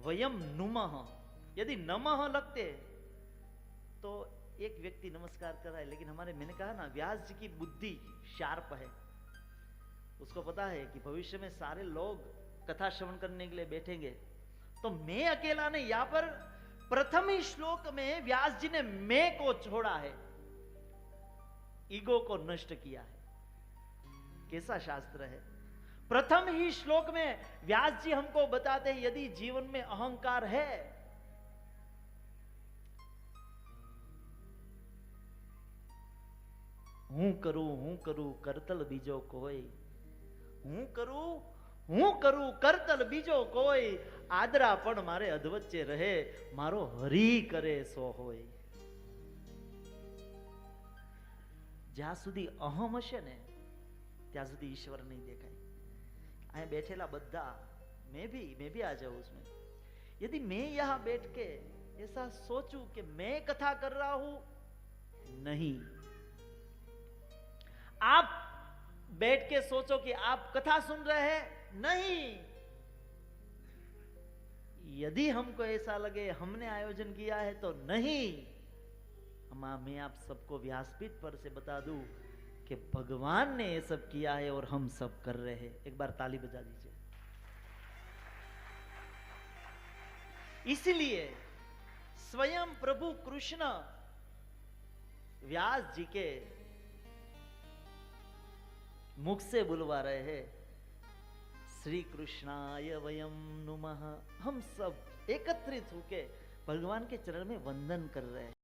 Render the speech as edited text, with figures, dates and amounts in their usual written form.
वयम नुमः, यदि नमः लगते तो एक व्यक्ति नमस्कार कर रहा है, लेकिन हमारे, मैंने कहा ना, व्यास जी की बुद्धि शार्प है। उसको पता है कि भविष्य में सारे लोग कथा श्रवण करने के लिए बैठेंगे, तो मैं अकेला नहीं। यहां पर प्रथम ही श्लोक में व्यास जी ने मैं को छोड़ा है, ईगो को नष्ट किया है। कैसा शास्त्र है! प्रथम ही श्लोक में व्यास जी हमको बताते हैं, यदि जीवन में अहंकार है, હું કરું કરતલ બીજો કોઈ, હું કરું કરતલ બીજો કોઈ, આદરા પણ મારે અધવચ્ચે રહે, મારો હરી કરે સો હોય। જ્યાં સુધી અહમ હશે ને ત્યાં સુધી ईश्वर नहीं देखाय। અહીંયા बैठेला બધા, मैं भी आ जाऊं उसमें। यदि मैं यहां बैठ के ऐसा सोचूं कि मैं कथा कर रहा हूं, नहीं, आप बैठ के सोचो कि आप कथा सुन रहे हैं, नहीं। यदि हमको ऐसा लगे हमने आयोजन किया है, तो नहीं। मैं आप सबको व्यासपीठ पर से बता दूं कि भगवान ने ये सब किया है और हम सब कर रहे हैं। एक बार ताली बजा दीजिए। इसलिए स्वयं प्रभु कृष्ण व्यास जी के मुख से बुलवा रहे हैं, श्री कृष्णाय वयम नुमः। हम सब एकत्रित होके भगवान के चरण में वंदन कर रहे हैं।